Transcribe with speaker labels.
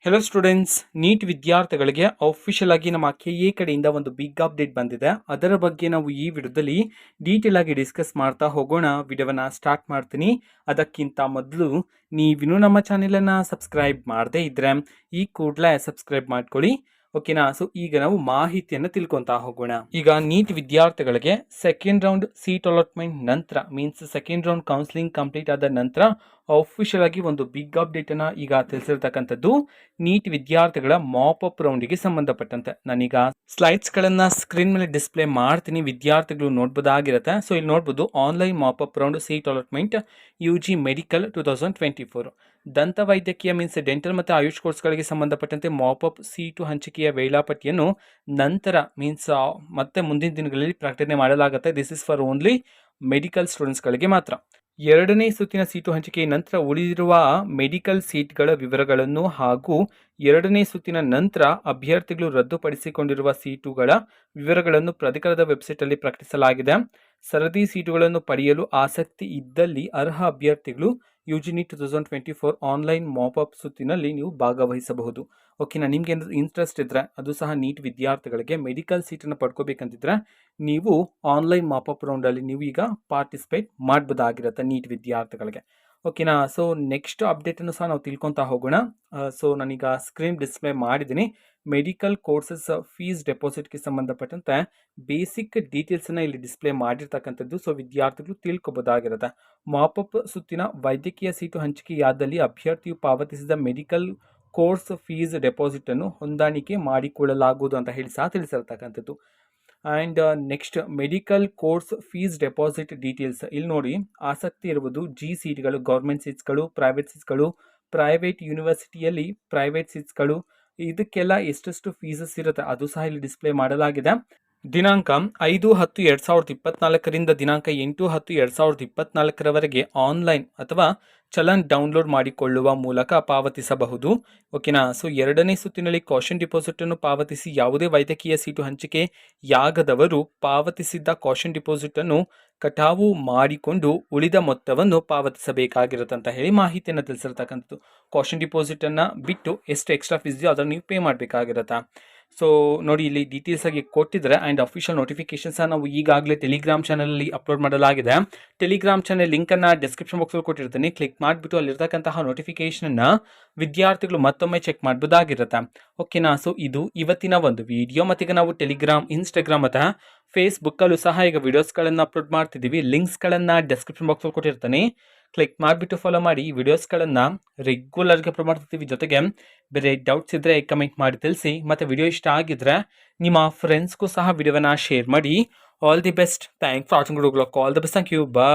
Speaker 1: Hello students, neat ವಿದ್ಯಾರ್ಥಿಗಳಿಗೆ official ಆಗಿ ನಮ್ಮ KA ಕಡೆಯಿಂದ ಒಂದು ಬಿಗ್ ಅಪ್ಡೇಟ್ ಬಂದಿದೆ. ಅದರ ಬಗ್ಗೆ ನಾವು ಈ ವಿಡಿಯೋದಲ್ಲಿ ಡೀಟೇಲ್ ಆಗಿ ಡಿಸ್ಕಸ್ ಮಾಡ್ತಾ ಹೋಗೋಣ. ವಿಡಿಯೋವನ್ನ ಸ್ಟಾರ್ಟ್ ಮಾಡ್ತೀನಿ. ಅದಕ್ಕಿಂತ ಮೊದಲು ನೀವಿನ್ನೂ ನಮ್ಮ ಚಾನೆಲನ್ನು ಸಬ್ಸ್ಕ್ರೈಬ್ ಮಾಡದೇ ಇದ್ರೆ ಈ ಕೂಡಲೇ ಸಬ್ಸ್ಕ್ರೈಬ್ ಮಾಡ್ಕೊಳ್ಳಿ. ಓಕೆನಾ? ಸೊ ಈಗ ನಾವು ಮಾಹಿತಿಯನ್ನು ತಿಳ್ಕೊತಾ ಹೋಗೋಣ. ಈಗ ನೀಟ್ ವಿದ್ಯಾರ್ಥಿಗಳಿಗೆ ಸೆಕೆಂಡ್ ರೌಂಡ್ ಸೀಟ್ ಅಲಾಟ್ಮೆಂಟ್ ನಂತರ means second round counselling complete ಆದ ನಂತರ ಅಫಿಷಿಯಲ್ ಆಗಿ ಒಂದು ಬಿಗ್ ಅಪ್ಡೇಟ್ ಅನ್ನ ಈಗ ತಿಳಿಸಿರ್ತಕ್ಕಂಥದ್ದು ನೀಟ್ ವಿದ್ಯಾರ್ಥಿಗಳ ಮಾಪ್ ಅಪ್ ರೌಂಡಿಗೆ ಸಂಬಂಧಪಟ್ಟಂತೆ. ನಾನೀಗ ಸ್ಲೈಡ್ಸ್ ಗಳನ್ನ ಸ್ಕ್ರೀನ್ ಮೇಲೆ ಡಿಸ್ಪ್ಲೇ ಮಾಡ್ತೀನಿ, ವಿದ್ಯಾರ್ಥಿಗಳು ನೋಡ್ಬೋದಾಗಿರುತ್ತೆ. ಸೊ ಇಲ್ಲಿ ನೋಡ್ಬೋದು online mop up round seat allotment UG medical 2024 ದಂತ ವೈದ್ಯಕೀಯ ಮೀನ್ಸ್ ಡೆಂಟಲ್ ಮತ್ತು ಆಯುಷ್ ಕೋರ್ಸ್ಗಳಿಗೆ ಸಂಬಂಧಪಟ್ಟಂತೆ ಮಾಪ್ ಅಪ್ ಸೀಟು ಹಂಚಿಕೆಯ ವೇಳಾಪಟ್ಟಿಯನ್ನು ನಂತರ ಮೀನ್ಸ್ ಮತ್ತೆ ಮುಂದಿನ ದಿನಗಳಲ್ಲಿ ಪ್ರಕಟಣೆ ಮಾಡಲಾಗುತ್ತೆ. This is for only medical ಸ್ಟೂಡೆಂಟ್ಸ್ಗಳಿಗೆ ಮಾತ್ರ. ಎರಡನೇ ಸುತ್ತಿನ ಸೀಟು ಹಂಚಿಕೆ ನಂತರ ಉಳಿದಿರುವ ಮೆಡಿಕಲ್ ಸೀಟ್ಗಳ ವಿವರಗಳನ್ನು ಹಾಗೂ ಎರಡನೇ ಸುತ್ತಿನ ನಂತರ ಅಭ್ಯರ್ಥಿಗಳು ರದ್ದುಪಡಿಸಿಕೊಂಡಿರುವ ಸೀಟುಗಳ ವಿವರಗಳನ್ನು ಪ್ರಾಧಿಕಾರದ ವೆಬ್ಸೈಟ್ ಅಲ್ಲಿ ಪ್ರಕಟಿಸಲಾಗಿದೆ. ಸರದಿ ಸೀಟುಗಳನ್ನು ಪಡೆಯಲು ಆಸಕ್ತಿ ಇದ್ದಲ್ಲಿ ಅರ್ಹ ಅಭ್ಯರ್ಥಿಗಳು UG NEET 2024 online mop up ಸುತ್ತಿನಲ್ಲಿ ನೀವು ಭಾಗವಹಿಸಬಹುದು. ಓಕೆನಾ? ನಿಮ್ಗೆ ಏನಾದರೂ ಇಂಟ್ರೆಸ್ಟ್ ಇದ್ರೆ ಅದು ಸಹ ನೀಟ್ ವಿದ್ಯಾರ್ಥಿಗಳಿಗೆ ಮೆಡಿಕಲ್ ಸೀಟನ್ನು ಪಡ್ಕೋಬೇಕಂತಿದ್ರೆ ನೀವು ಆನ್ಲೈನ್ ಮಾಪ್ ಅಪ್ ರೌಂಡಲ್ಲಿ ನೀವು ಈಗ ಪಾರ್ಟಿಸಿಪೇಟ್ ಮಾಡ್ಬೋದಾಗಿರುತ್ತೆ ನೀಟ್ ವಿದ್ಯಾರ್ಥಿಗಳಿಗೆ. ಓಕೆನಾ? ಸೊ ನೆಕ್ಸ್ಟ್ ಅಪ್ಡೇಟನ್ನು ಸಹ ನಾವು ತಿಳ್ಕೊತಾ ಹೋಗೋಣ. ಸೊ ನಾನೀಗ ಸ್ಕ್ರೀನ್ ಡಿಸ್ಪ್ಲೇ ಮಾಡಿದ್ದೀನಿ. ಮೆಡಿಕಲ್ ಕೋರ್ಸಸ್ ಫೀಸ್ ಡೆಪಾಸಿಟ್ಗೆ ಸಂಬಂಧಪಟ್ಟಂತೆ ಬೇಸಿಕ್ ಡೀಟೇಲ್ಸನ್ನು ಇಲ್ಲಿ ಡಿಸ್ಪ್ಲೇ ಮಾಡಿರ್ತಕ್ಕಂಥದ್ದು. ಸೊ ವಿದ್ಯಾರ್ಥಿಗಳು ತಿಳ್ಕೊಬೋದಾಗಿರುತ್ತೆ. ಮಾಪಪ್ ಸುತ್ತಿನ ವೈದ್ಯಕೀಯ ಸೀಟು ಹಂಚಿಕೆಯಾದಲ್ಲಿ ಅಭ್ಯರ್ಥಿಯು ಪಾವತಿಸಿದ ಮೆಡಿಕಲ್ ಕೋರ್ಸ್ ಫೀಸ್ ಡೆಪಾಸಿಟ್ ಅನ್ನು ಹೊಂದಾಣಿಕೆ ಮಾಡಿಕೊಳ್ಳಲಾಗುವುದು ಅಂತ ಹೇಳಿ ಸಹ ತಿಳಿಸಿರ್ತಕ್ಕಂಥದ್ದು. And next medical course fees deposit details ಇಲ್ಲಿ ನೋಡಿ, ಆಸಕ್ತಿ ಇರುವುದು G ಸೀಟ್ಗಳು, ಗೌರ್ಮೆಂಟ್ ಸೀಟ್ಸ್ಗಳು, ಪ್ರೈವೇಟ್ ಸೀಟ್ಸ್ಗಳು, ಪ್ರೈವೇಟ್ ಯೂನಿವರ್ಸಿಟಿಯಲ್ಲಿ ಪ್ರೈವೇಟ್ ಸೀಟ್ಸ್ಗಳು, ಇದಕ್ಕೆಲ್ಲ ಎಷ್ಟೆಷ್ಟು ಫೀಸಸ್ ಇರುತ್ತೆ ಅದು ಸಹ ಇಲ್ಲಿ ಡಿಸ್ಪ್ಲೇ ಮಾಡಲಾಗಿದೆ. ದಿನಾಂಕ 5/10/2024 ದಿನಾಂಕ 8/10/2024 ಆನ್ಲೈನ್ ಅಥವಾ ಚಲನ್ ಡೌನ್ಲೋಡ್ ಮಾಡಿಕೊಳ್ಳುವ ಮೂಲಕ ಪಾವತಿಸಬಹುದು. ಓಕೆನಾ? ಸೊ ಎರಡನೇ ಸುತ್ತಿನಲ್ಲಿ ಕಾಷನ್ ಡಿಪಾಸಿಟ್ ಅನ್ನು ಪಾವತಿಸಿ ಯಾವುದೇ ವೈದ್ಯಕೀಯ ಸೀಟು ಹಂಚಿಕೆಯಾಗದವರು ಪಾವತಿಸಿದ್ದ ಕಾಷನ್ ಡಿಪಾಸಿಟ್ ಅನ್ನು ಕಟಾವು ಮಾಡಿಕೊಂಡು ಉಳಿದ ಮೊತ್ತವನ್ನು ಪಾವತಿಸಬೇಕಾಗಿರುತ್ತೆ ಅಂತ ಹೇಳಿ ಮಾಹಿತಿಯನ್ನು ತಿಳಿಸಿರ್ತಕ್ಕಂಥದ್ದು. ಕಾಷನ್ ಡಿಪಾಸಿಟ್ ಅನ್ನ ಬಿಟ್ಟು ಎಷ್ಟು ಎಕ್ಸ್ಟ್ರಾ ಫೀಸ್ ಇದೆಯೋ ಅದನ್ನು ನೀವು ಪೇ ಮಾಡಬೇಕಾಗಿರುತ್ತೆ. ಸೊ ನೋಡಿ, ಇಲ್ಲಿ ಡೀಟೇಲ್ಸ್ ಆಗಿ ಕೊಟ್ಟಿದ್ದಾರೆ. ಆ್ಯಂಡ್ ಅಫಿಷಿಯಲ್ ನೋಟಿಫಿಕೇಶನ್ಸ್ ನಾವು ಈಗಾಗಲೇ ಟೆಲಿಗ್ರಾಮ್ ಚಾನಲಲ್ಲಿ ಅಪ್ಲೋಡ್ ಮಾಡಲಾಗಿದೆ. ಟೆಲಿಗ್ರಾಮ್ ಚಾನಲ್ ಲಿಂಕನ್ನು ಡಿಸ್ಕ್ರಿಪ್ಷನ್ ಬಾಕ್ಸಲ್ಲಿ ಕೊಟ್ಟಿರ್ತೀನಿ. ಕ್ಲಿಕ್ ಮಾಡಿಬಿಟ್ಟು ಅಲ್ಲಿರ್ತಕ್ಕಂತಹ ನೋಟಿಫಿಕೇಶನನ್ನು ವಿದ್ಯಾರ್ಥಿಗಳು ಮತ್ತೊಮ್ಮೆ ಚೆಕ್ ಮಾಡಬಹುದಾಗಿರುತ್ತೆ. ಓಕೆನಾ? ಸೊ ಇದು ಇವತ್ತಿನ ಒಂದು ವಿಡಿಯೋ. ಮತ್ತೀಗ ನಾವು ಟೆಲಿಗ್ರಾಮ್, ಇನ್ಸ್ಟಾಗ್ರಾಮ್ ಮತ್ತು ಫೇಸ್ಬುಕ್ಕಲ್ಲೂ ಸಹ ಈಗ ವಿಡಿಯೋಸ್ಗಳನ್ನು ಅಪ್ಲೋಡ್ ಮಾಡ್ತಿದ್ದೀವಿ. ಲಿಂಕ್ಸ್ಗಳನ್ನು ಡಿಸ್ಕ್ರಿಪ್ಷನ್ ಬಾಕ್ಸಲ್ಲಿ ಕೊಟ್ಟಿರ್ತೀನಿ. ಕ್ಲಿಕ್ ಮಾಡಿಬಿಟ್ಟು ಫಾಲೋ ಮಾಡಿ. ಈ ವಿಡಿಯೋಸ್ಗಳನ್ನು ರೆಗ್ಯುಲರ್ಗೆ ಅಪ್ಲೋಡ್ ಮಾಡ್ತಿರ್ತೀವಿ. ಜೊತೆಗೆ ಬೇರೆ ಡೌಟ್ಸ್ ಇದ್ದರೆ ಕಮೆಂಟ್ ಮಾಡಿ ತಿಳಿಸಿ. ಮತ್ತು ವಿಡಿಯೋ ಇಷ್ಟ ಆಗಿದ್ರೆ ನಿಮ್ಮ ಫ್ರೆಂಡ್ಸ್ಗೂ ಸಹ ವಿಡಿಯೋವನ್ನು ಶೇರ್ ಮಾಡಿ. All the best. Thanks for watching. All the best. Thank you. Bye.